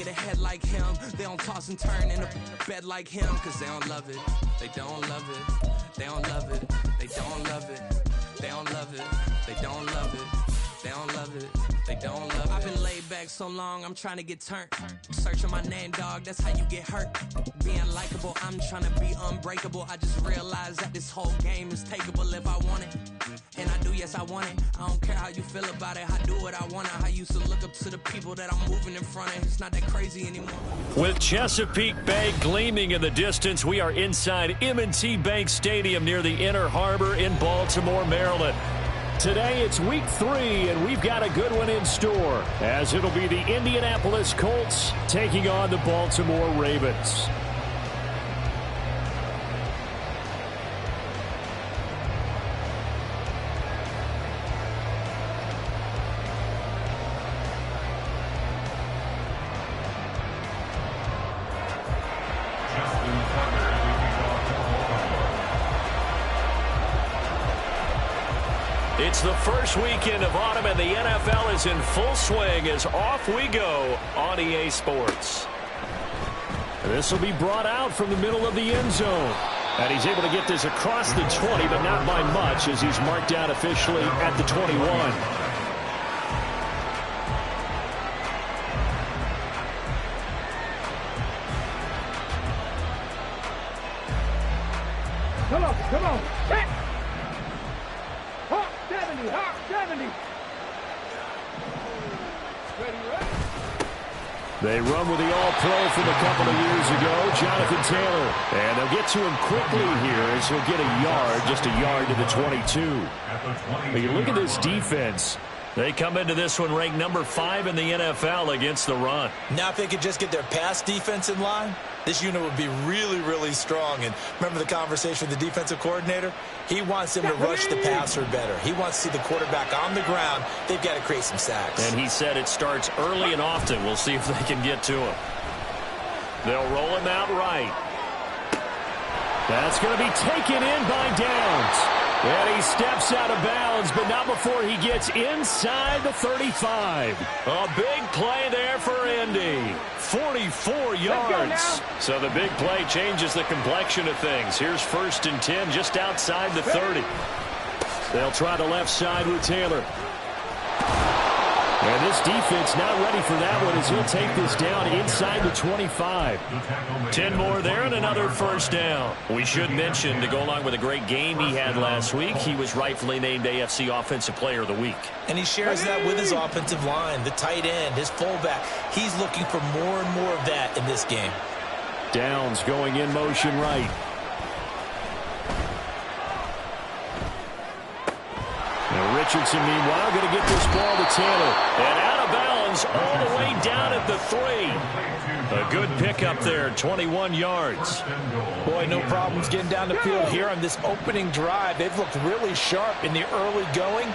get ahead like him. They don't toss and turn in a bed like him, cause they don't love it. They don't love it. They don't love it. They don't love it. They don't love it. They don't love it. They don't love it. They don't love it. I've been laid back so long, I'm trying to get turned. Searching my name, dog, that's how you get hurt. Being likable, I'm trying to be unbreakable. I just realized that this whole game is takeable if I want it. And I do, yes, I want it. I don't care how you feel about it. I do what I want. I used to look up to the people that I'm moving in front of. It's not that crazy anymore. With Chesapeake Bay gleaming in the distance, we are inside M&T Bank Stadium near the Inner Harbor in Baltimore, Maryland. Today it's week 3, and we've got a good one in store, as it'll be the Indianapolis Colts taking on the Baltimore Ravens. It's the first weekend of autumn, and the NFL is in full swing as off we go on EA Sports. This will be brought out from the middle of the end zone. And he's able to get this across the 20, but not by much, as he's marked out officially at the 21. Come on. Hit. Hawk 70. Hawk 70. Ready. They run with the all-pro from a couple of years ago, Jonathan Taylor. And they'll get to him quickly here as he'll get a yard, just a yard to the 22. But you look at this defense. They come into this one ranked number 5 in the NFL against the run. Now if they could just get their pass defense in line, this unit would be really, really strong. And remember the conversation with the defensive coordinator? He wants them to rush the passer better. He wants to see the quarterback on the ground. They've got to create some sacks. And he said it starts early and often. We'll see if they can get to him. They'll roll him out right. That's going to be taken in by Downs. And he steps out of bounds, but not before he gets inside the 35. A big play there for Indy. 44 yards. So the big play changes the complexion of things. Here's 1st and 10 just outside the 30. They'll try the left side with Taylor. And this defense not ready for that one as he'll take this down inside the 25. 10 more there and another first down. We should mention, to go along with a great game he had last week, he was rightfully named AFC Offensive Player of the Week. And he shares that with his offensive line, the tight end, his fullback. He's looking for more and more of that in this game. Downs going in motion right. Now Richardson, meanwhile, going to get this ball to Taylor. And out of bounds all the way down at the 3. A good pickup there, 21 yards. Boy, no problems getting down the field here on this opening drive. They've looked really sharp in the early going,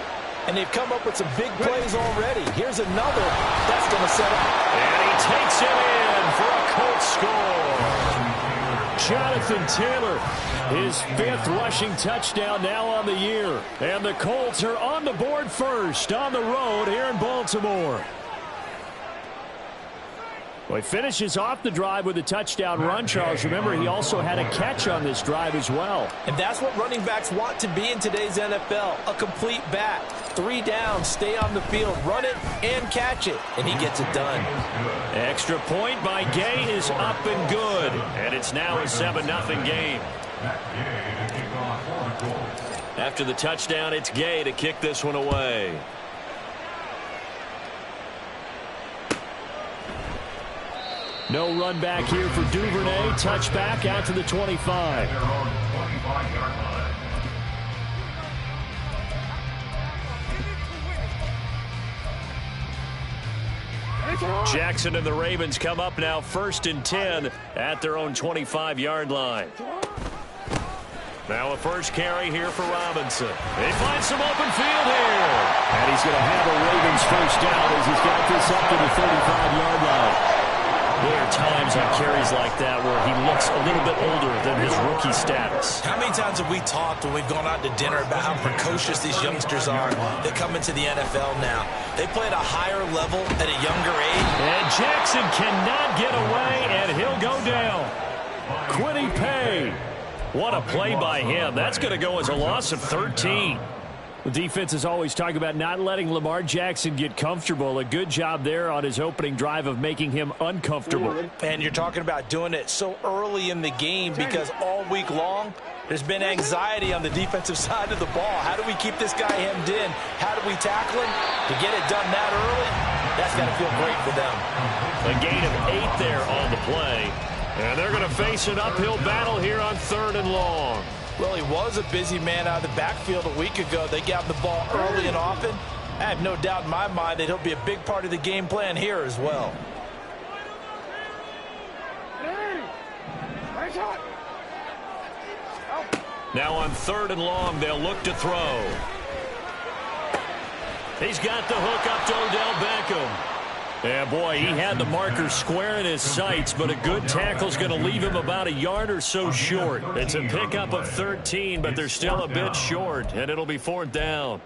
and they've come up with some big plays already. Here's another that's going to set up. And he takes it in for a Colts score. Jonathan Taylor, his 5th rushing touchdown now on the year. And the Colts are on the board first on the road here in Baltimore. Well, he finishes off the drive with a touchdown run, Charles. Remember, he also had a catch on this drive as well. And that's what running backs want to be in today's NFL, a complete back. 3 downs, stay on the field, run it, and catch it. And he gets it done. Extra point by Gay is up and good. And it's now a 7-0 game. After the touchdown, it's Gay to kick this one away. No run back here for Duvernay. Touchback out to the 25. Jackson and the Ravens come up now 1st and 10 at their own 25-yard line. Now a first carry here for Robinson. They find some open field here. And he's going to have a Ravens first down as he's got this up to the 35-yard line. There are times times on carries like that where he looks a little bit older than his rookie status. How many times have we talked when we've gone out to dinner about how precocious these youngsters are that come into the NFL now? They play at a higher level at a younger age. And Jackson cannot get away, and he'll go down. Kwity Paye. What a play by him. That's going to go as a loss of 13. The defense is always talking about not letting Lamar Jackson get comfortable. A good job there on his opening drive of making him uncomfortable. And you're talking about doing it so early in the game because all week long there's been anxiety on the defensive side of the ball. How do we keep this guy hemmed in? How do we tackle him? To get it done that early, that's got to feel great for them. A gain of 8 there on the play. And they're going to face an uphill battle here on 3rd and long. Well, he was a busy man out of the backfield a week ago. They got him the ball early and often. I have no doubt in my mind that he'll be a big part of the game plan here as well. Now on 3rd and long, they'll look to throw. He's got the hook up to Odell Beckham. Yeah, boy, he had the marker square in his sights, but a good tackle's going to leave him about a yard or so short. It's a pickup of 13, but they're still a bit short, and it'll be 4th down.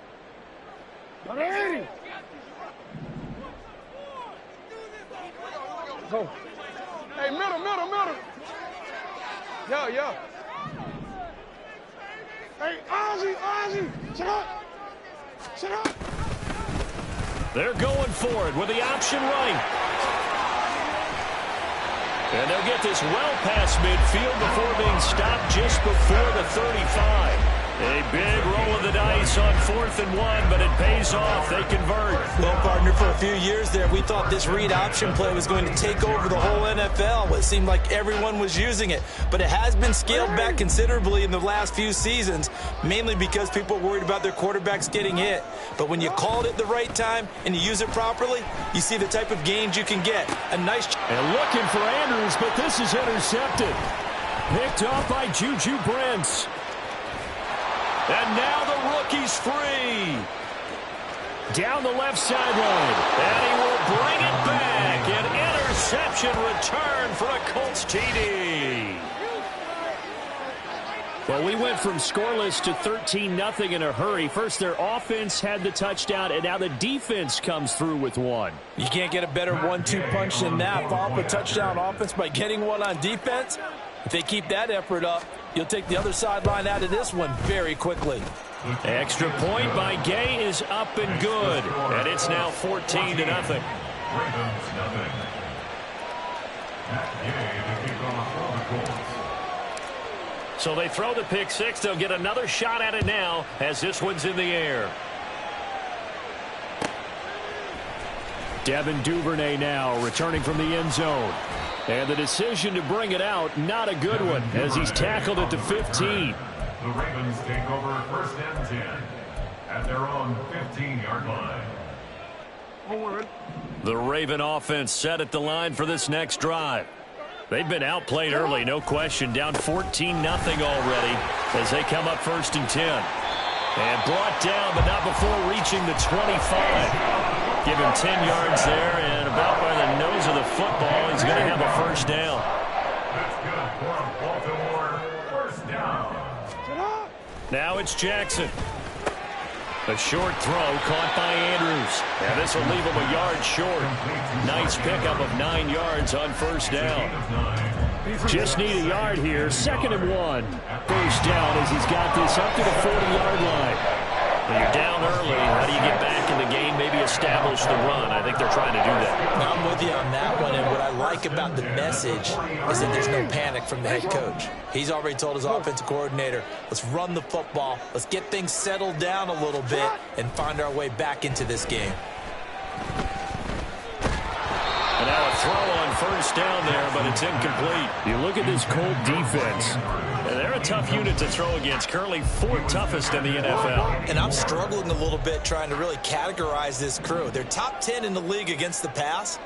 Oh. Hey, middle. Yeah. Hey, Ozzie, sit up. They're going for it with the option right. And they'll get this well past midfield before being stopped just before the 35. A big roll of the dice on 4th and 1, but it pays off. They convert. Well, partner, for a few years there, we thought this read option play was going to take over the whole NFL. It seemed like everyone was using it, but it has been scaled back considerably in the last few seasons, mainly because people are worried about their quarterbacks getting hit. But when you call it at the right time and you use it properly, you see the type of gains you can get. A nice... And looking for Andrews, but this is intercepted. Picked off by Juju Brents. And now the rookie's free. Down the left sideline. And he will bring it back. An interception return for a Colts TD. Well, we went from scoreless to 13-0 in a hurry. First, their offense had the touchdown, and now the defense comes through with one. You can't get a better 1-2 punch than that. Follow up a touchdown offense by getting one on defense. If they keep that effort up, you'll take the other sideline out of this one very quickly. Extra point by Gay is up and good. And it's now 14-0. So they throw the pick six. They'll get another shot at it now as this one's in the air. Devin Duvernay now returning from the end zone. And the decision to bring it out, not a good one, as he's tackled at the 15. The Ravens take over 1st and 10 at their own 15-yard line. The Raven offense set at the line for this next drive. They've been outplayed early, no question, down 14-0 already as they come up 1st and 10. And brought down, but not before reaching the 25. Give him 10 yards there, and about by the nose of the football, he's going to have a 1st down. That's good for Baltimore. 1st down. Now it's Jackson. A short throw caught by Andrews. And this will leave him a yard short. Nice pickup of 9 yards on 1st down. Just need a yard here. 2nd and 1. 1st down as he's got this up to the 40-yard line. When you're down early, how do you get back in the game, maybe establish the run? I think they're trying to do that. Now, I'm with you on that one, and what I like about the message is that there's no panic from the head coach. He's already told his offensive coordinator, let's run the football, let's get things settled down a little bit, and find our way back into this game. And now a throw on 1st down there, but it's incomplete. You look at this Colt defense. And they're a tough unit to throw against. Currently 4th toughest in the NFL. And I'm struggling a little bit trying to really categorize this crew. They're top 10 in the league against the pass,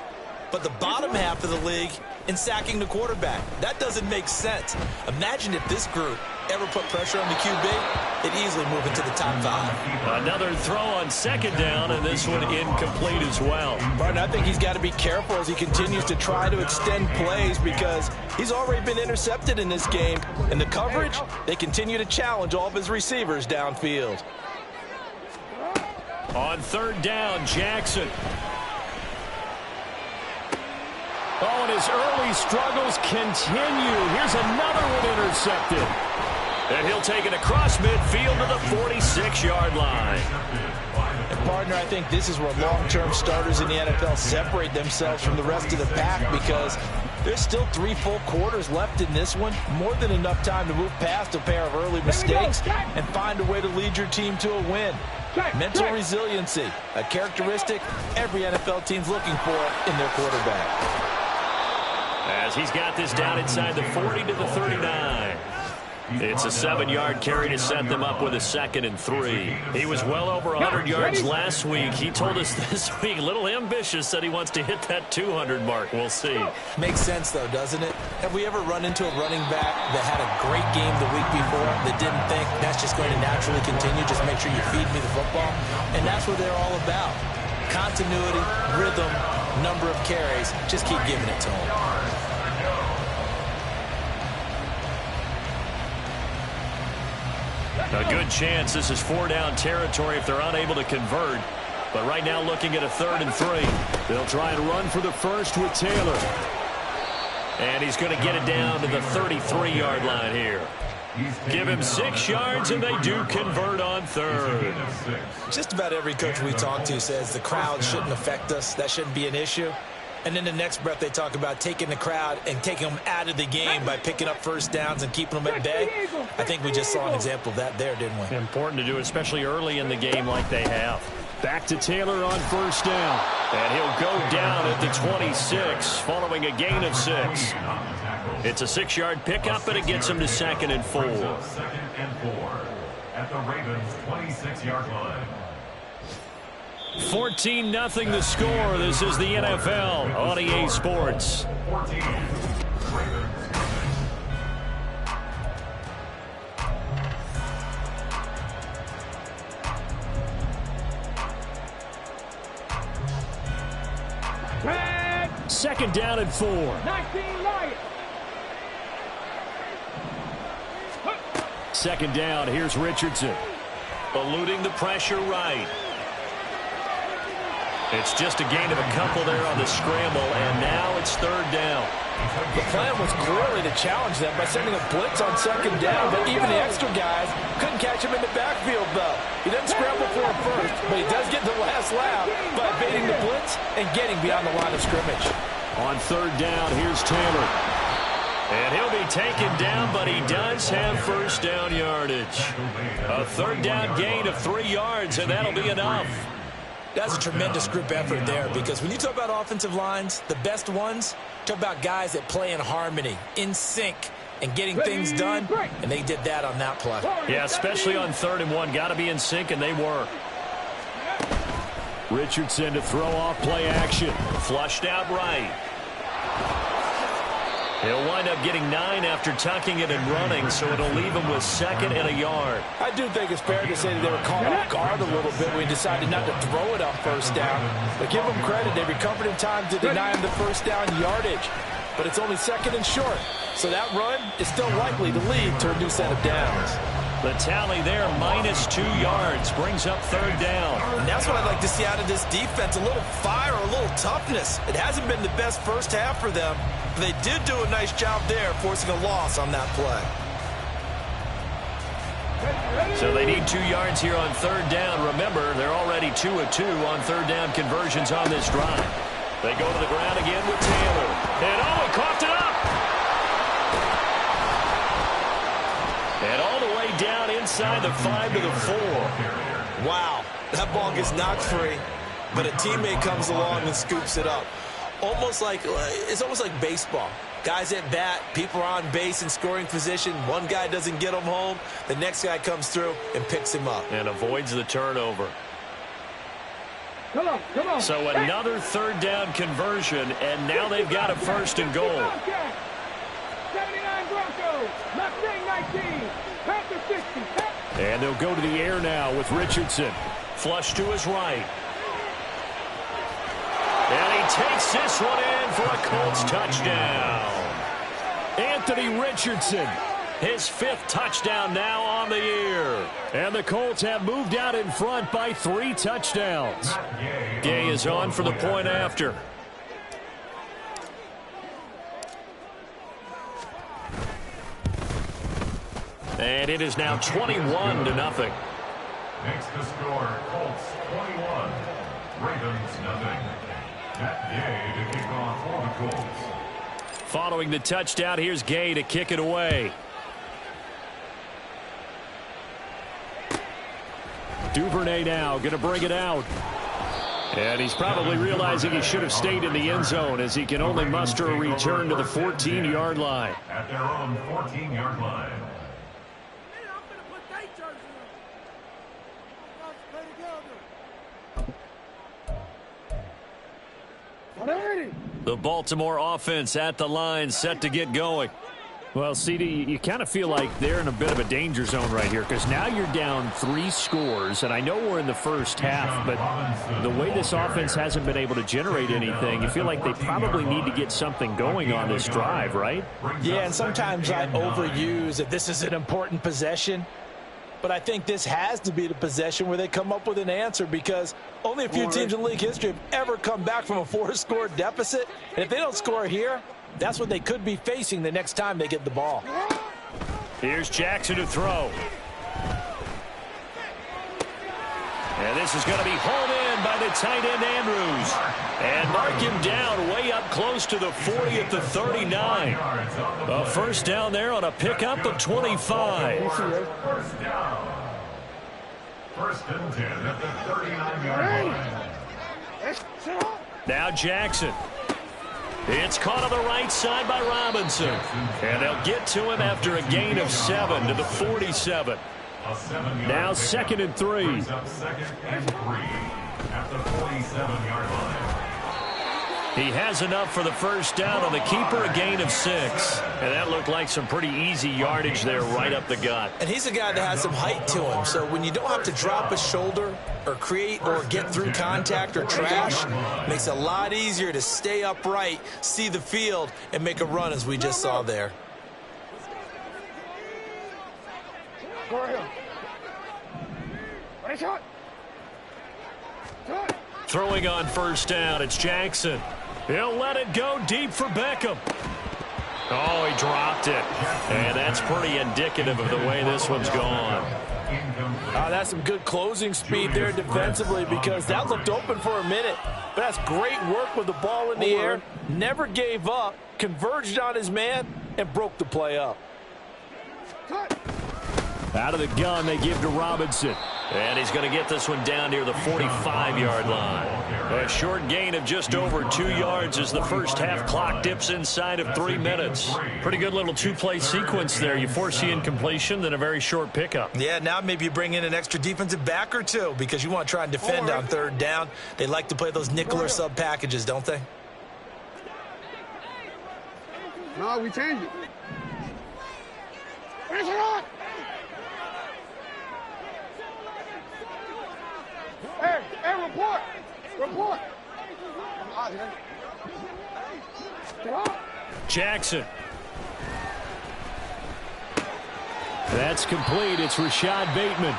but the bottom half of the league in sacking the quarterback. That doesn't make sense. Imagine if this group ever put pressure on the QB, it'd easily move into the top 5. Another throw on second down, and this one incomplete as well. Martin, I think he's got to be careful as he continues to try to extend plays because he's already been intercepted in this game. And the coverage, they continue to challenge all of his receivers downfield. On third down, Jackson. Oh, and his early struggles continue. Here's another one intercepted. And he'll take it across midfield to the 46-yard line. And, partner, I think this is where long-term starters in the NFL separate themselves from the rest of the pack because there's still 3 full quarters left in this one. More than enough time to move past a pair of early mistakes and find a way to lead your team to a win. Mental resiliency, a characteristic every NFL team's looking for in their quarterback. As he's got this down inside the 40 to the 39. It's a 7-yard carry to set them up with a 2nd and 3. He was well over 100 yards last week. He told us this week, a little ambitious, that he wants to hit that 200 mark. We'll see. Makes sense, though, doesn't it? Have we ever run into a running back that had a great game the week before that didn't think that's just going to naturally continue, just make sure you feed me the football? And that's what they're all about. Continuity, rhythm, number of carries. Just keep giving it to them. A good chance this is 4-down territory if they're unable to convert. But right now looking at a 3rd and 3. They'll try and run for the first with Taylor. And he's going to get it down to the 33-yard line here. Give him 6 yards, and they do convert on 3rd. Just about every coach we talk to says the crowd shouldn't affect us. That shouldn't be an issue. And in the next breath, they talk about taking the crowd and taking them out of the game by picking up first downs and keeping them at bay. I think we just saw an example of that there, didn't we? Important to do, especially early in the game like they have. Back to Taylor on first down. And he'll go down at the 26 following a gain of 6. It's a 6-yard pickup, and it gets him to 2nd and 4. 2nd and 4 at the Ravens' 26-yard line. 14-0 the score. This is the NFL on EA Sports. 14, Ravens. Second down and 4. 19 Lions. Second down, here's Richardson. Eluding the pressure right. It's just a gain of a couple there on the scramble, and now it's 3rd down. The plan was clearly to challenge them by sending a blitz on 2nd down, but even the extra guys couldn't catch him in the backfield, though. He doesn't scramble for him first, but he does get the last lap by baiting the blitz and getting beyond the line of scrimmage. On 3rd down, here's Taylor. And he'll be taken down, but he does have first down yardage. A 3rd down gain of 3 yards, and that'll be enough. That's a tremendous group effort there because when you talk about offensive lines, the best ones, talk about guys that play in harmony, in sync, and getting things done, and they did that on that play. Yeah, especially on 3rd and 1. Got to be in sync, and they were. Richardson to throw off play action. Flushed out right. He'll wind up getting 9 after tucking it and running, so it'll leave him with 2nd and a yard. I do think it's fair to say that they were caught off guard a little bit when he decided not to throw it on first down. But give them credit. They recovered in time to deny him the first down yardage. But it's only 2nd and short. So that run is still likely to lead to a new set of downs. The tally there, minus 2 yards, brings up 3rd down. And that's what I'd like to see out of this defense, a little fire, a little toughness. It hasn't been the best first half for them, but they did do a nice job there, forcing a loss on that play. So they need 2 yards here on 3rd down. Remember, they're already 2 of 2 on 3rd down conversions on this drive. They go to the ground again with Taylor. And oh, he coughed it up! And all the way down inside the 5 to the 4. Wow, that ball gets knocked free, but a teammate comes along and scoops it up. It's almost like baseball. Guys at bat, people are on base in scoring position. One guy doesn't get him home. The next guy comes through and picks him up. And avoids the turnover. Come on. So another third down conversion, and now they've got a first and goal. 79 Broncos, Mustang 19, Panther 60. And they'll go to the air now with Richardson. Flush to his right. And he takes this one in for a Colts touchdown. Anthony Richardson, his 5th touchdown now on the year. And the Colts have moved out in front by 3 touchdowns. Gay is on for the point after. And it is now 21-0. Makes the score Colts 21, Ravens nothing. Matt Gay to kick off for the Colts. Following the touchdown, here's Gay to kick it away. Duvernay now going to bring it out. And he's probably realizing he should have stayed in the end zone as he can only muster a return to the 14-yard line. At their own 14-yard line. The Baltimore offense at the line, set to get going. Well, CD, you kind of feel like they're in a bit of a danger zone right here because now you're down 3 scores, and I know we're in the first half, but the way this offense hasn't been able to generate anything, you feel like they probably need to get something going on this drive, right? Yeah, and sometimes I overuse that this is an important possession. But I think this has to be the possession where they come up with an answer because only a few teams in league history have ever come back from a 4-score deficit. And if they don't score here, that's what they could be facing the next time they get the ball. Here's Jackson to throw. And this is going to be hauled in by the tight end Andrews. And mark him down way up close to the 40 at the 39. A first down there on a pickup of 25. First down. First and 10 at the 39-yard line. Now Jackson. It's caught on the right side by Robinson. And they'll get to him after a gain of 7 to the 47. Now 2nd and 3. Second and 3 at the 47-yard line. He has enough for the first down on the keeper, a gain of 6. And that looked like some pretty easy yardage there right up the gut. And he's a guy that has some height to him. So when you don't have to drop a shoulder or create or get through contact or trash, it makes it a lot easier to stay upright, see the field, and make a run as we just saw there. Go ahead. Throwing on first down, it's Jackson. He'll let it go deep for Beckham. Oh, he dropped it. And that's pretty indicative of the way this one's gone. That's some good closing speed there defensively because that looked open for a minute. But that's great work with the ball in the air. Never gave up, converged on his man, and broke the play up. Out of the gun, they give to Robinson. And he's going to get this one down near the 45-yard line. A short gain of just over 2 yards as the first half clock dips inside of 3 minutes. Pretty good little 2-play sequence there. You force the incompletion, then a very short pickup. Yeah, now maybe you bring in an extra defensive back or two because you want to try and defend on 3rd down. They like to play those nickel or sub packages, don't they? No, we changed it. Hey, report. Jackson. That's complete. It's Rashad Bateman.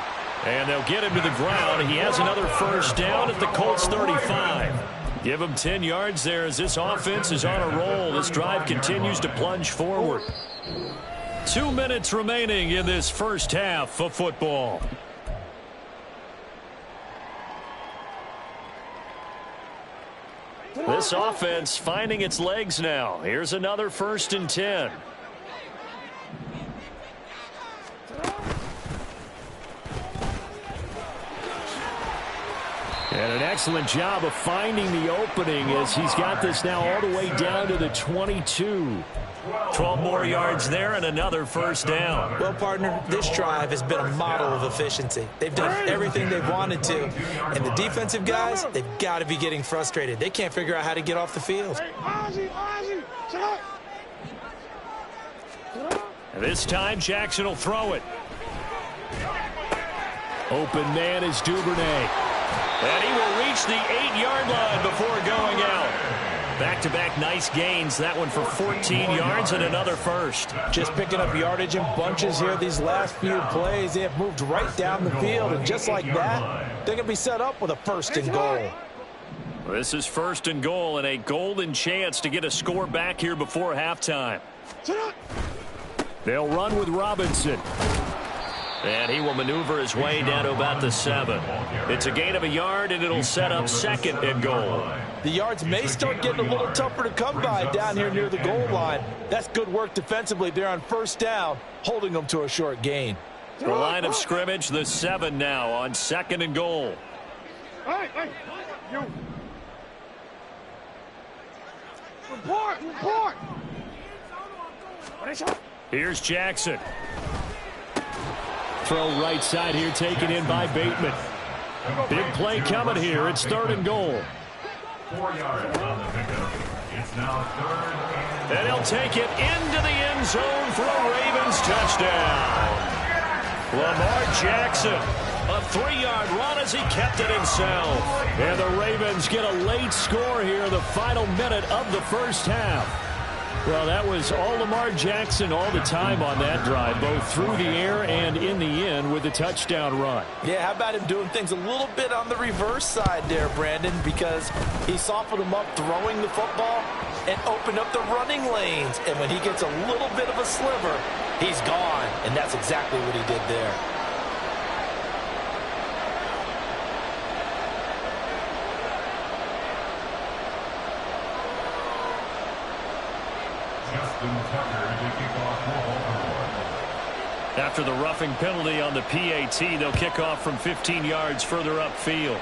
And they'll get him to the ground. He has another first down at the Colts 35. Give him 10 yards there as this offense is on a roll. This drive continues to plunge forward. 2 minutes remaining in this first half of football. This offense finding its legs now. Here's another 1st and 10. And an excellent job of finding the opening as he's got this now all the way down to the 22. 12 more yards there and another first down. Well, partner, this drive has been a model of efficiency. They've done everything they've wanted to. And the defensive guys, they've got to be getting frustrated. They can't figure out how to get off the field. This time, Jackson will throw it. Open man is Duvernay. And he will reach the 8-yard line before going out. Back-to-back nice gains. That one for 14 yards and another first. Just picking up yardage in bunches here these last few plays. They have moved right down the field, and just like that, they're going to be set up with a first and goal. This is first and goal and a golden chance to get a score back here before halftime. They'll run with Robinson. And he will maneuver his way down to about the 7. It's a gain of a yard, and it'll set up second and goal. The yards may start getting a little tougher to come by down here near the goal line. That's good work defensively there on first down, holding them to a short gain. The line of scrimmage, the 7 now on second and goal. Hey, you. Report. Here's Jackson. Throw right side here, taken in by Bateman. Big play coming here. It's third and goal. 4 yards on the pickup. It's now third and he'll take it into the end zone for a Ravens touchdown. Lamar Jackson, a 3-yard run as he kept it himself. And the Ravens get a late score here, the final minute of the first half. Well, that was all Lamar Jackson all the time on that drive, both through the air and in the end with the touchdown run. Yeah, how about him doing things a little bit on the reverse side there, Brandon, because he softened him up throwing the football and opened up the running lanes. And when he gets a little bit of a sliver, he's gone. And that's exactly what he did there. After the roughing penalty on the PAT, they'll kick off from 15 yards further upfield.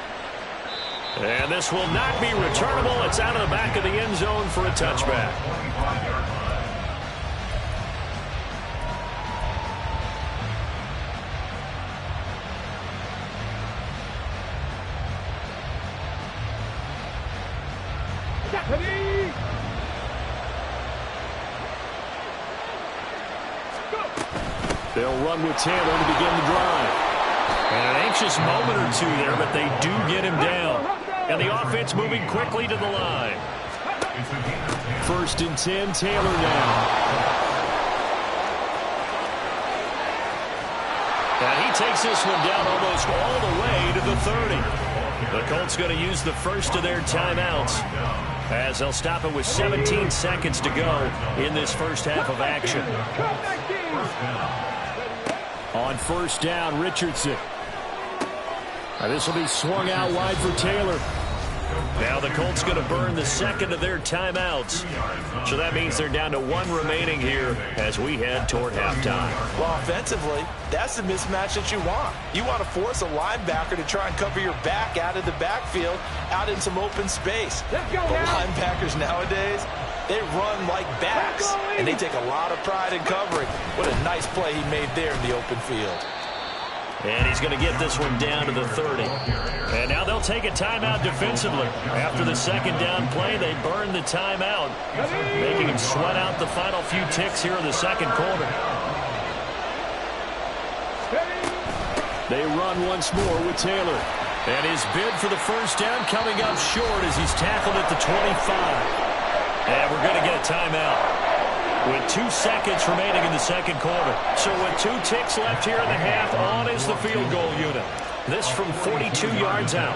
And this will not be returnable. It's out of the back of the end zone for a touchback. They'll run with Taylor to begin the drive. And an anxious moment or two there, but they do get him down. And the offense moving quickly to the line. First and 10, Taylor now. And he takes this one down almost all the way to the 30. The Colts going to use the first of their timeouts as they'll stop it with 17 seconds to go in this first half of action. On first down, Richardson. This will be swung out wide for Taylor. Now the Colts going to burn the second of their timeouts. So that means they're down to 1 remaining here as we head toward halftime. Well, offensively, that's the mismatch that you want. You want to force a linebacker to try and cover your back out of the backfield, out in some open space. The linebackers nowadays, they run like backs, and they take a lot of pride in covering. What a nice play he made there in the open field. And he's going to get this one down to the 30. And now they'll take a timeout defensively. After the second down play, they burn the timeout, making him sweat out the final few ticks here in the second quarter. They run once more with Taylor. And his bid for the first down coming up short as he's tackled at the 25. And we're going to get a timeout with 2 seconds remaining in the second quarter. So with 2 ticks left here in the half, on is the field goal unit. This from 42 yards out.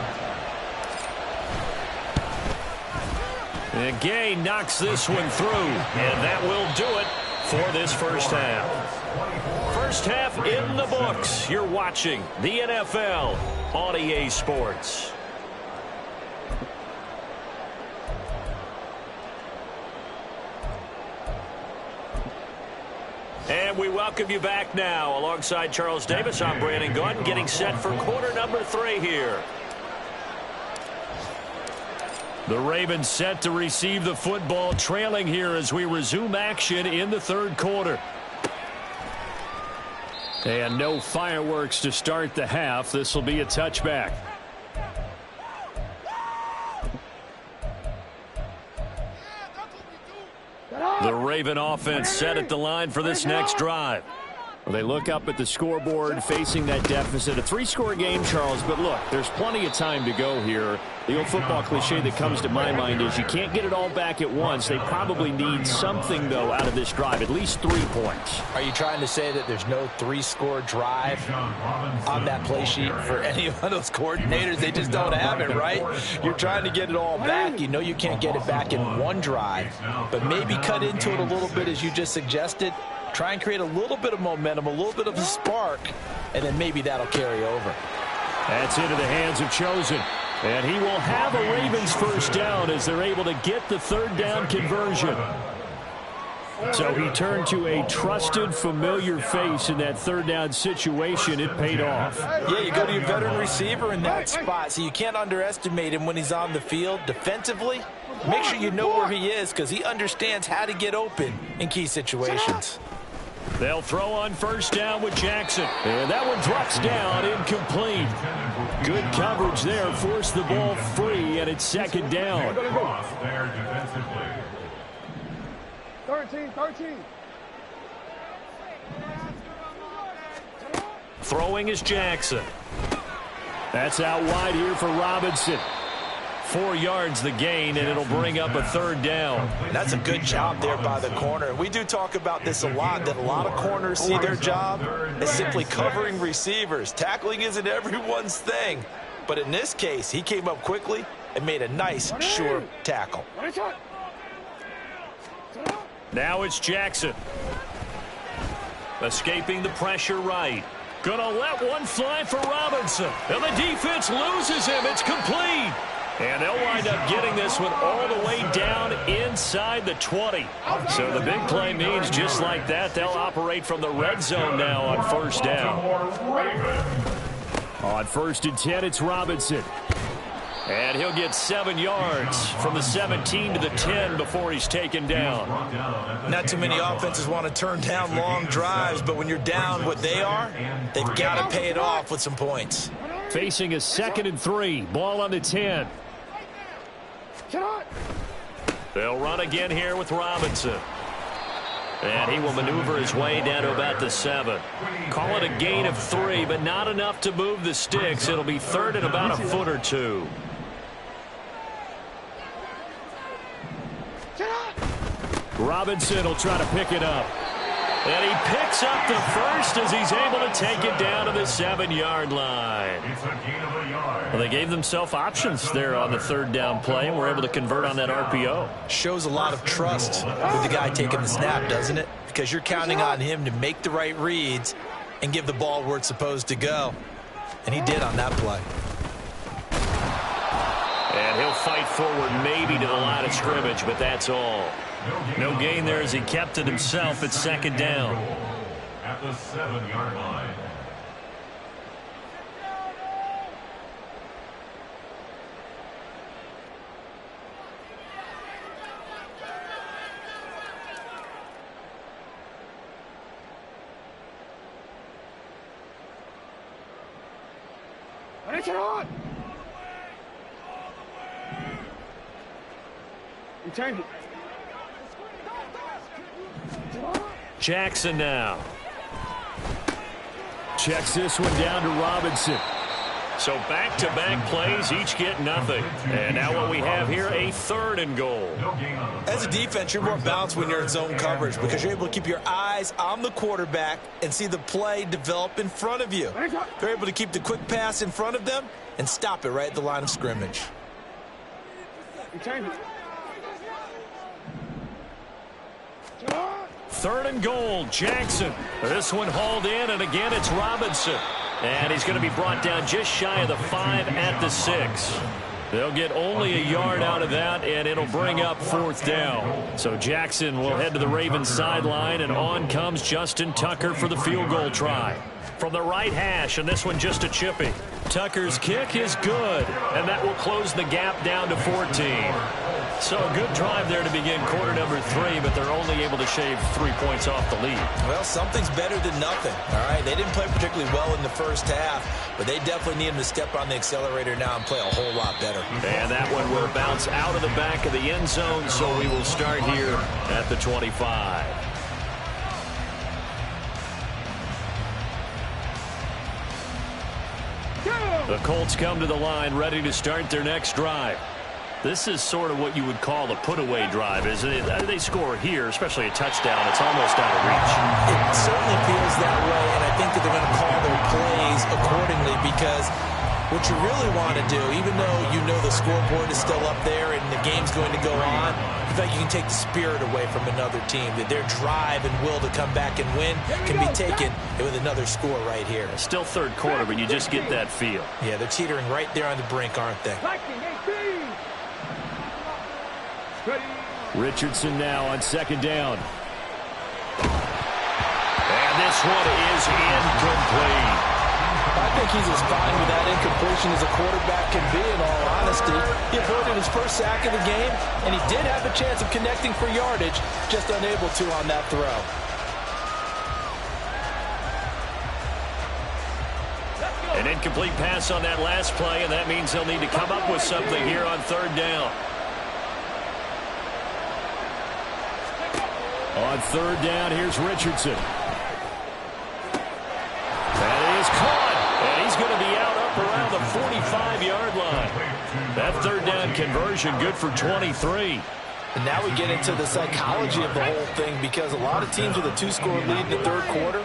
And Gay knocks this one through, and that will do it for this first half. First half in the books. You're watching the NFL on EA Sports. And we welcome you back now. Alongside Charles Davis, I'm Brandon Gaudin, getting set for quarter number 3 here. The Ravens set to receive the football, trailing here as we resume action in the third quarter. And no fireworks to start the half. This will be a touchback. The Raven offense set at the line for this next drive. Well, they look up at the scoreboard facing that deficit. A 3-score game, Charles, but look, there's plenty of time to go here. The old football cliche that comes to my mind is you can't get it all back at once. They probably need something, though, out of this drive, at least 3 points. Are you trying to say that there's no 3-score drive on that play sheet for any of those coordinators? They just don't have it, right? You're trying to get it all back. You know you can't get it back in one drive, but maybe cut into it a little bit as you just suggested. Try and create a little bit of momentum, a little bit of a spark, and then maybe that'll carry over. That's into the hands of Chosen. And he will have a Ravens first down as they're able to get the third down conversion. So he turned to a trusted, familiar face in that third down situation. It paid off. Yeah, you go to your veteran receiver in that spot, so you can't underestimate him when he's on the field. Defensively, make sure you know where he is because he understands how to get open in key situations. They'll throw on first down with Jackson. And that one drops down, incomplete. Good coverage there, forced the ball free, and it's second down. 13. Throwing is Jackson. That's out wide here for Robinson. 4 yards the gain, and it'll bring up a third down. That's a good job there by the corner. We do talk about this a lot, that a lot of corners see their job as simply covering receivers. Tackling isn't everyone's thing. But in this case, he came up quickly and made a nice, sure tackle. Now it's Jackson. Escaping the pressure right. Gonna let one fly for Robinson. And the defense loses him. It's complete. And they'll wind up getting this one all the way down inside the 20. So the big play means just like that, they'll operate from the red zone now on first down. On 1st and 10, it's Robinson. And he'll get 7 yards from the 17 to the 10 before he's taken down. Not too many offenses want to turn down long drives, but when you're down what they are, they've got to pay it off with some points. Facing a 2nd and 3. Ball on the 10. They'll run again here with Robinson. And he will maneuver his way down to about the 7. Call it a gain of 3, but not enough to move the sticks. It'll be 3rd and about a foot or 2. Robinson will try to pick it up. And he picks up the first as he's able to take it down to the 7-yard line. Well, they gave themselves options there on the 3rd down play, and were able to convert on that RPO. Shows a lot of trust with the guy taking the snap, doesn't it? Because you're counting on him to make the right reads and give the ball where it's supposed to go. And he did on that play. And he'll fight forward maybe to the line of scrimmage, but that's all. No gain there as he kept it himself at 2nd down. At the 7-yard line. You change it. Jackson now. Checks this one down to Robinson. So back-to-back plays, each get nothing. And now what we have here, a 3rd and goal. As a defense, you're more balanced when you're in zone coverage because you're able to keep your eyes on the quarterback and see the play develop in front of you. They're able to keep the quick pass in front of them and stop it right at the line of scrimmage. You change it. 3rd and goal, Jackson. This one hauled in, and again it's Robinson. And he's going to be brought down just shy of the 5 at the 6. They'll get only a yard out of that, and it'll bring up 4th down. So Jackson will head to the Ravens sideline, and on comes Justin Tucker for the field goal try. From the right hash, and this one just a chippy. Tucker's kick is good, and that will close the gap down to 14. So a good drive there to begin quarter number 3, but they're only able to shave 3 points off the lead. Well, something's better than nothing, all right? They didn't play particularly well in the first half, but they definitely need them to step on the accelerator now and play a whole lot better. And that one will bounce out of the back of the end zone, so we will start here at the 25. The Colts come to the line ready to start their next drive. This is sort of what you would call a put-away drive, isn't it? They score here, especially a touchdown. It's almost out of reach. It certainly feels that way, and I think that they're going to call their plays accordingly because what you really want to do, even though you know the scoreboard is still up there and the game's going to go on, in fact, you can take the spirit away from another team, that their drive and will to come back and win can be taken with another score right here. It's still third quarter, but you just get that feel. Yeah, they're teetering right there on the brink, aren't they? Richardson now on second down. And this one is incomplete. I think he's as fine with that incompletion as a quarterback can be, in all honesty. He avoided his first sack of the game, and he did have a chance of connecting for yardage, just unable to on that throw. An incomplete pass on that last play, and that means they'll need to come up with something here on third down. On third down, here's Richardson. That is caught, and he's going to be out up around the 45-yard line. That third down conversion good for 23. And now we get into the psychology of the whole thing, because a lot of teams with a 2-score lead in the third quarter,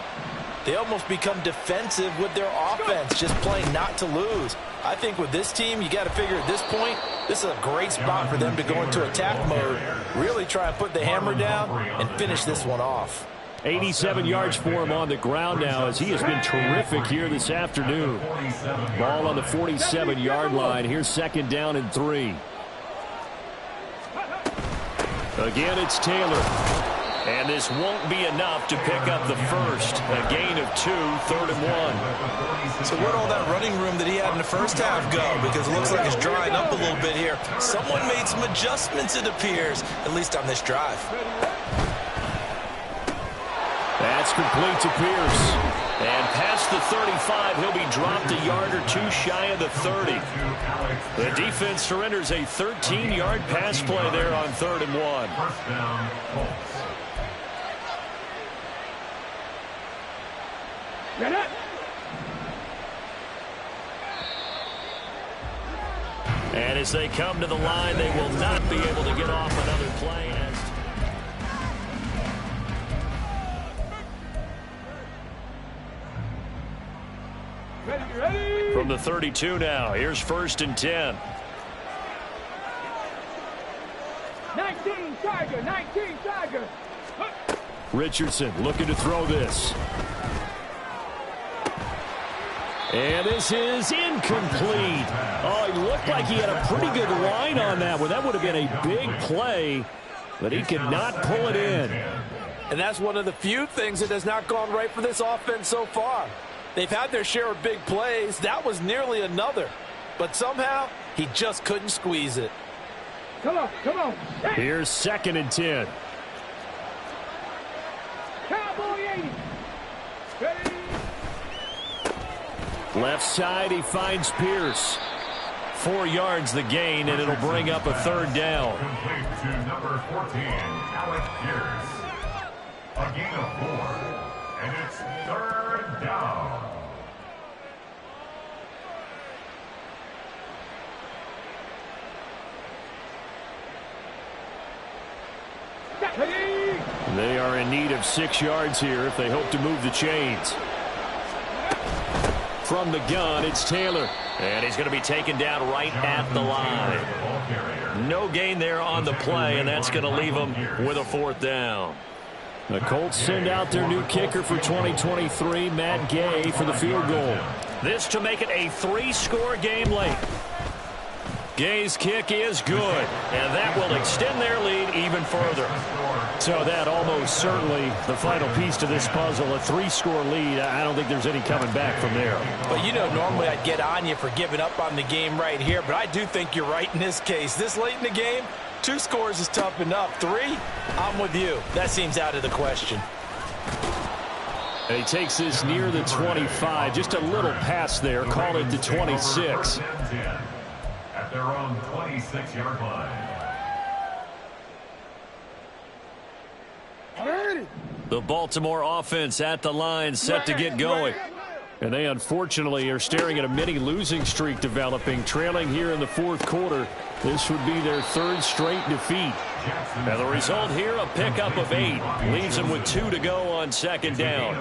they almost become defensive with their offense, just playing not to lose. I think with this team, you got to figure at this point, this is a great spot for them to go into attack mode, really try and put the hammer down and finish this one off. 87 yards for him on the ground now, as he has been terrific here this afternoon. Ball on the 47-yard line. Here's second down and 3. Again, it's Taylor. And this won't be enough to pick up the first. A gain of 2, third and 1. So where'd all that running room that he had in the first half go? Because it looks like it's drying up a little bit here. Someone made some adjustments, it appears, at least on this drive. That's complete to Pierce. And past the 35, he'll be dropped a yard or 2 shy of the 30. The defense surrenders a 13-yard pass play there on third and 1. First down, Colts. Get it! And as they come to the line, they will not be able to get off another play. Ready? From the 32 now, here's first and 10. 19 Tiger. Richardson looking to throw this. And this is incomplete. Oh, he looked like he had a pretty good line on that one. That would have been a big play, but he could not pull it in. And that's one of the few things that has not gone right for this offense so far. They've had their share of big plays. That was nearly another. But somehow, he just couldn't squeeze it. Come on. Here's second and 10. Cowboy 80. Ready? Left side, he finds Pierce. 4 yards the gain, and it'll bring up a third down. Complete to number 14, Alec Pierce. A gain of 4, and it's third down. They are in need of 6 yards here if they hope to move the chains. From the gun, it's Taylor. And he's going to be taken down right at the line. No gain there on the play, and that's going to leave them with a fourth down. The Colts send out their new kicker for 2023, Matt Gay, for the field goal. This to make it a 3-score game late. Gay's kick is good, and that will extend their lead even further. So that almost certainly the final piece to this puzzle, a 3-score lead. I don't think there's any coming back from there. But you know, normally I'd get on you for giving up on the game right here, but I do think you're right in this case. This late in the game, 2 scores is tough enough. 3, I'm with you. That seems out of the question. And he takes this near the 25, just a little past there, call it the 26. At their own 26-yard line. The Baltimore offense at the line, set to get going. And they unfortunately are staring at a mini losing streak developing, trailing here in the 4th quarter. This would be their 3rd straight defeat. And the result here, a pickup of 8. Leaves them with 2 to go on 2nd down.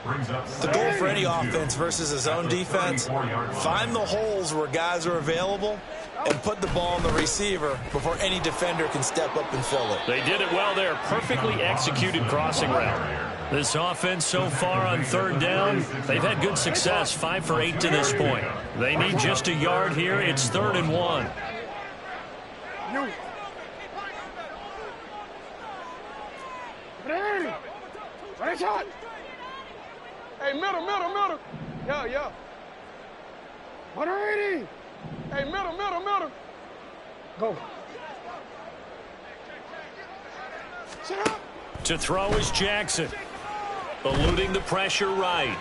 The goal for any offense versus his own defense, find the holes where guys are available and put the ball on the receiver before any defender can step up and fill it. They did it well there. Perfectly executed crossing route. This offense so far on 3rd down, they've had good success, 5 for 8 to this point. They need just a yard here. It's 3rd and 1. Hey, middle. Yeah. 180. Hey, middle. Go. Sit up. To throw is Jackson. Eluding the pressure right.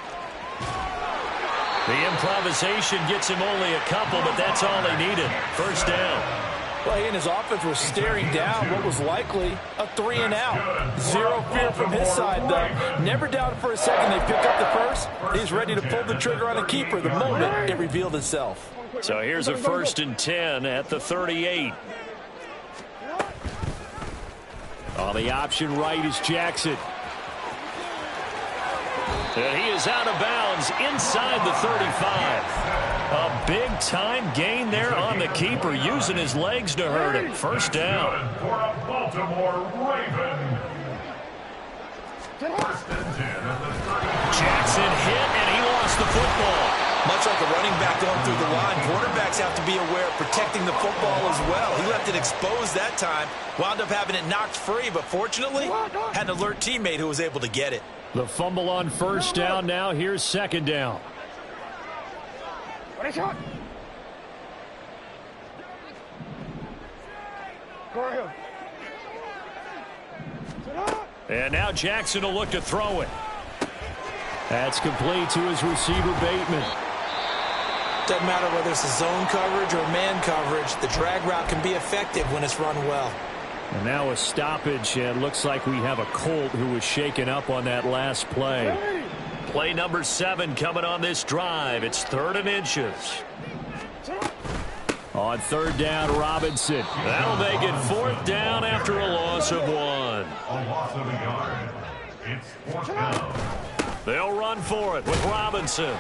The improvisation gets him only a couple, but that's all they needed. 1st down. Well, he and his offense were staring down what was likely a 3 and out. 0 fear from his side, though. Never doubted for a second they pick up the first. He's ready to pull the trigger on a keeper the moment it revealed itself. So here's a 1st and 10 at the 38. On the option right is Jackson. And he is out of bounds inside the 35. A big-time gain there on the keeper, using his legs to hurt him. 1st down. For a Baltimore Raven. 1st and 10 at the 30. Jackson hit, and he lost the football. Much like a running back going through the line, quarterbacks have to be aware of protecting the football as well. He left it exposed that time, wound up having it knocked free, but fortunately, had an alert teammate who was able to get it. The fumble on 1st down. Now here's 2nd down. And now Jackson will look to throw it. That's complete to his receiver, Bateman. Doesn't matter whether it's a zone coverage or man coverage, the drag route can be effective when it's run well. And now a stoppage, and looks like we have a Colt who was shaken up on that last play. Play number 7 coming on this drive. It's 3rd and inches. On 3rd down, Robinson. That'll make it 4th down after a loss of 1. A loss of a yard. It's 4th down. They'll run for it with Robinson.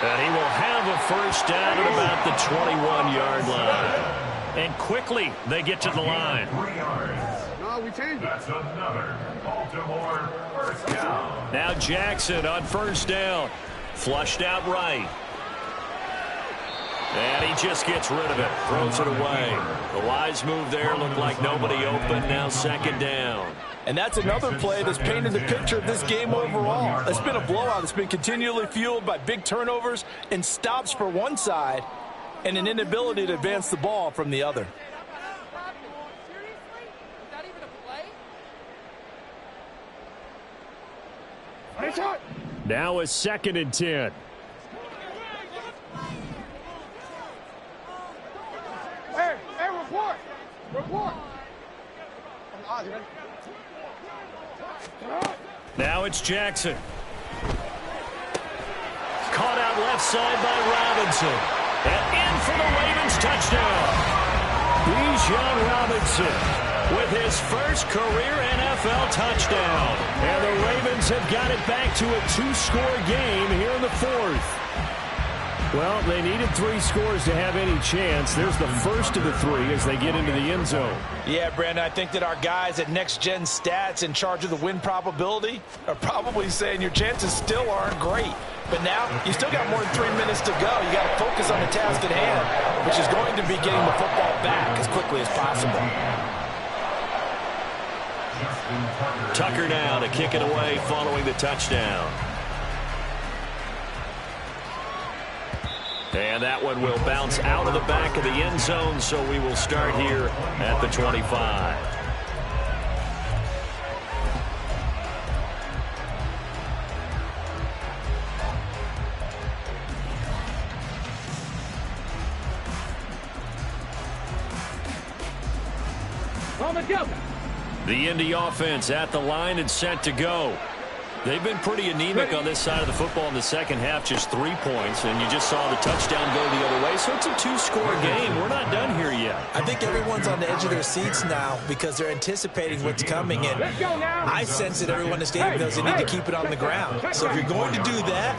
And he will have a 1st down at about the 21-yard line. And quickly, they get to the line. 3 yards. No, we changed it. That's another Baltimore 1st down. Now Jackson on 1st down. Flushed out right. And he just gets rid of it. Throws it away. The wise move there. Looked like nobody open. Now 2nd down. And that's another play that's painted the picture of this game overall. It's been a blowout. It's been continually fueled by big turnovers and stops for one side and an inability to advance the ball from the other. Now a 2nd and 10. Hey, report. Now it's Jackson. Caught out left side by Robinson. And in for the Ravens touchdown. Bijan Robinson with his first career NFL touchdown. And the Ravens have got it back to a 2-score game here in the 4th. Well, they needed 3 scores to have any chance. There's the first of the 3 as they get into the end zone. Yeah, Brandon, I think that our guys at Next Gen Stats in charge of the win probability are probably saying your chances still aren't great. But now, you still got more than 3 minutes to go. You got to focus on the task at hand, which is going to be getting the football back as quickly as possible. Just Tucker now to kick it away following the touchdown. And that one will bounce out of the back of the end zone, so we will start here at the 25. The Indy offense at the line and set to go. They've been pretty anemic on this side of the football in the second half, just 3 points, and you just saw the touchdown go the other way. So it's a 2-score game. We're not done here yet. I think everyone's on the edge of their seats now because they're anticipating what's coming, and I sense that everyone in the stadium knows they need to keep it on the ground. So if you're going to do that,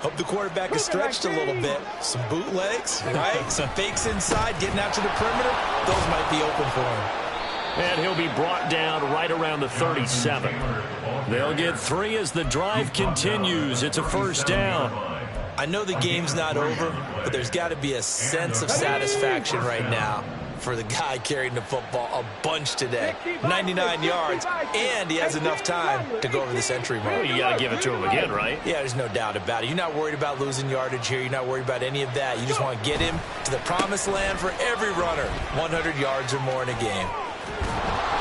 hope the quarterback is stretched a little bit. Some bootlegs, right? Some fakes inside, getting out to the perimeter. Those might be open for him. And he'll be brought down right around the 37. They'll get 3 as the drive continues. It's a first down. I know the game's not over, but there's got to be a sense of satisfaction right now for the guy carrying the football a bunch today. 99 yards, and he has enough time to go over the century mark. Well, you got to give it to him again, right? Yeah, there's no doubt about it. You're not worried about losing yardage here. You're not worried about any of that. You just want to get him to the promised land for every runner. 100 yards or more in a game.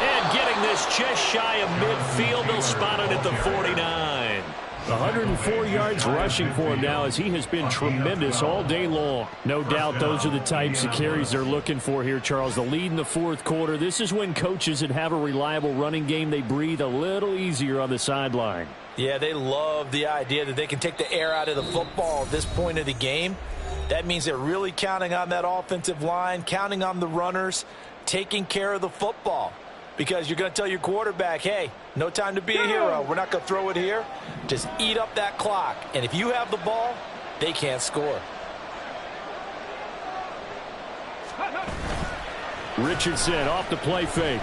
And getting this just shy of midfield, they'll spot it at the 49. 104 yards rushing for him now as he has been tremendous all day long. No doubt those are the types of carries they're looking for here, Charles. The lead in the fourth quarter. This is when coaches that have a reliable running game, they breathe a little easier on the sideline. Yeah, they love the idea that they can take the air out of the football at this point of the game. That means they're really counting on that offensive line, counting on the runners, taking care of the football. Because you're going to tell your quarterback, hey, no time to be a hero. We're not going to throw it here. Just eat up that clock. And if you have the ball, they can't score. Richardson off the play fake.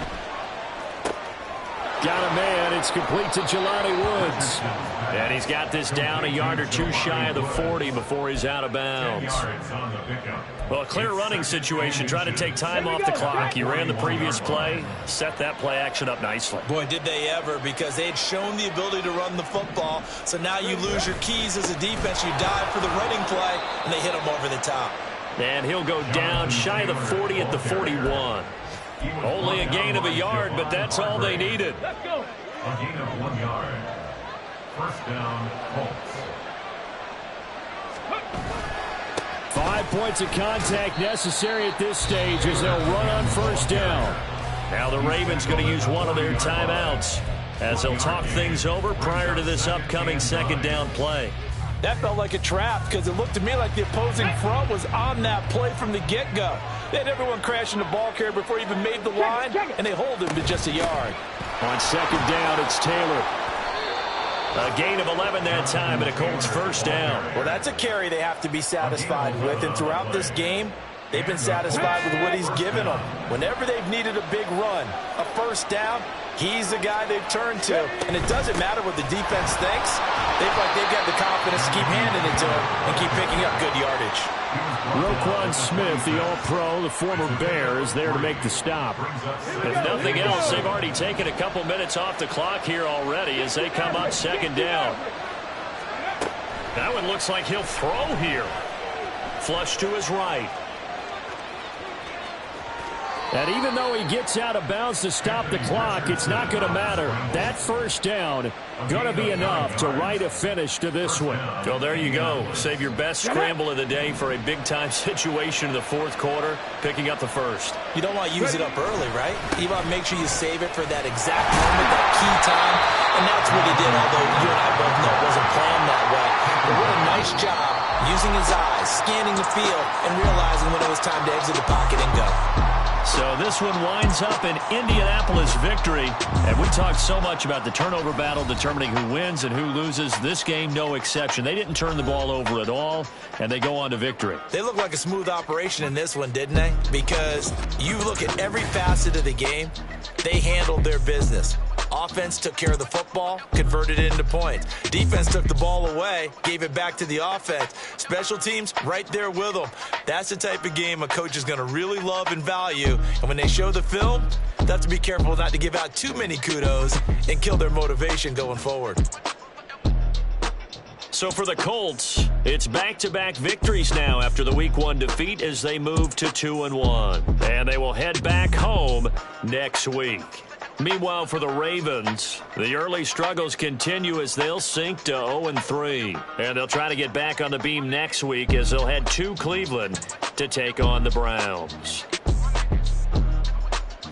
Got a man. It's complete to Jelani Woods. And he's got this down a yard or two shy of the 40 before he's out of bounds. Well, a clear running situation. Trying to take time off the clock. He ran the previous play, set that play action up nicely. Boy, did they ever, because they had shown the ability to run the football. So now you lose your keys as a defense. You dive for the running play, and they hit him over the top. And he'll go down shy of the 40 at the 41. Only a gain of a yard, but that's all they needed. Let's go. A gain of 1 yard. First down, Colts. 5 points of contact necessary at this stage as they'll run on first down. Now the Ravens going to use one of their timeouts as they'll talk things over prior to this upcoming second down play. That felt like a trap because it looked to me like the opposing front was on that play from the get-go. They had everyone crashing the ball carrier before he even made the line, and they hold him to just a yard. On second down, it's Taylor. A gain of 11 that time, and a Colts first down. Well, that's a carry they have to be satisfied with, and throughout this game, they've been satisfied with what he's given them. Whenever they've needed a big run, a first down, he's the guy they've turned to. And it doesn't matter what the defense thinks. They feel like they've got the confidence to keep handing it to him and keep picking up good yardage. Roquan Smith, the All-Pro, the former Bear, is there to make the stop. If nothing else, they've already taken a couple minutes off the clock here already as they come up second down. That one looks like he'll throw here. Flush to his right. And even though he gets out of bounds to stop the clock, it's not going to matter. That first down going to be enough to write a finish to this one. Well, there you go. Save your best scramble of the day for a big-time situation in the fourth quarter, picking up the first. You don't want to use it up early, right? You want to make sure you save it for that exact moment, that key time. And that's what he did, although you and I both know it wasn't planned that way. But what a nice job using his eyes, scanning the field, and realizing when it was time to exit the pocket and go. So this one winds up an Indianapolis victory. And we talked so much about the turnover battle determining who wins and who loses. This game, no exception. They didn't turn the ball over at all, and they go on to victory. They look like a smooth operation in this one, didn't they? Because you look at every facet of the game, they handled their business. Offense took care of the football, converted it into points. Defense took the ball away, gave it back to the offense. Special teams right there with them. That's the type of game a coach is going to really love and value. And when they show the film, they'll have to be careful not to give out too many kudos and kill their motivation going forward. So for the Colts, it's back-to-back victories now after the Week 1 defeat as they move to 2-1. And they will head back home next week. Meanwhile, for the Ravens, the early struggles continue as they'll sink to 0-3. And they'll try to get back on the beam next week as they'll head to Cleveland to take on the Browns.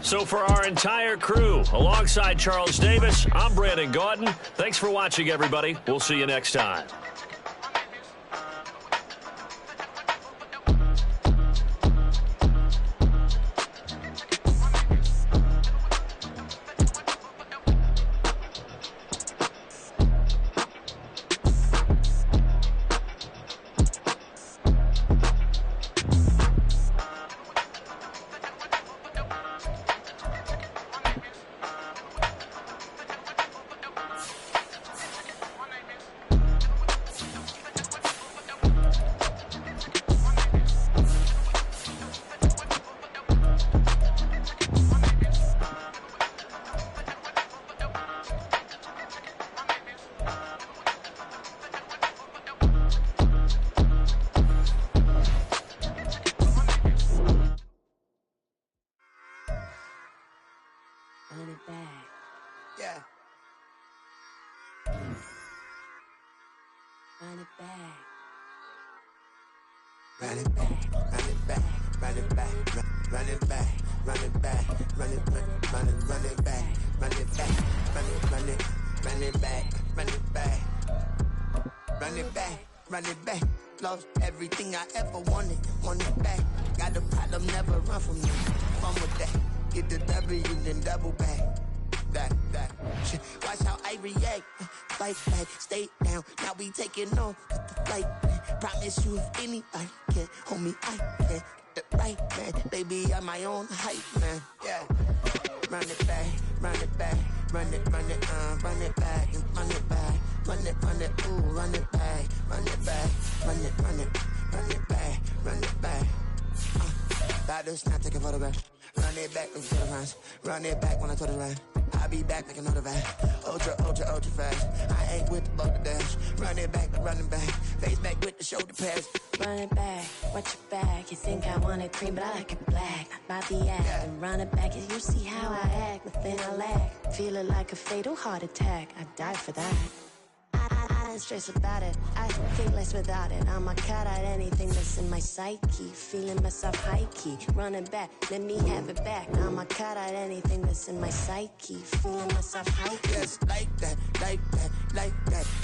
So for our entire crew, alongside Charles Davis, I'm Brandon Gaudin. Thanks for watching, everybody. We'll see you next time. Run it back. Yeah. Run it back. Run it back, run it back, run it back, run it back, run it back, run it back, run it back, run it back, run it back, run it back, run it back, run it back. Lost everything I ever wanted it back. Got a problem, never run from me. Fun with that. Get the W, then double back. That. Shit. Watch how I react. Fight back, stay down. Now we taking off the flight. Promise you if anybody can hold me, I can. The right man, baby, I'm my own hype man. Yeah. Run it back, run it back, run it back, and run it back, run it, ooh, run it back, run it back, run it back, run it back. That does not take a photograph. Run it back, let's get the runs. Run it back when I told it right. I'll be back like another van. Ultra fast. I ain't with the boat to dash. Run it back, running back. Face back with the shoulder pads. Run it back, watch your back. You think I want it cream, but I like it black. Not by the act. And run it back, and you see how I act. Nothing I lack. Feel it like a fatal heart attack. I'd die for that. I don't stress about it. I think less without it. I'ma cut out anything that's in my psyche. Feeling myself high key. Running back, let me have it back. I'ma cut out anything that's in my psyche. Feeling myself high key. Yes, like that.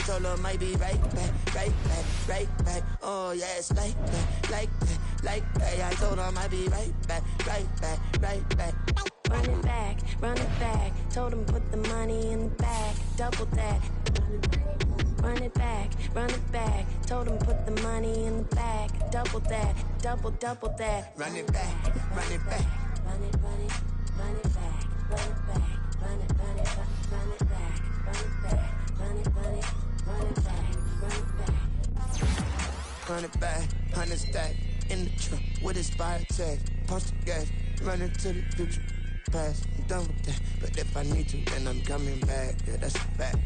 Told her might be right back. Oh, yes, like that. I told her might be right back. Run it back. Told him put the money in the bag. Double that. Run it back. Told him put the money in the bag. Double that. Double that. Run it back. Run it back. Run it back. Run it back. Run it back. Run it back. Run it back. Run it back. Run it back. 100 stack in the truck with his fire tag. Punch the gas. Run into the future. Past. I'm done with that. But if I need to, then I'm coming back. Yeah, that's a fact.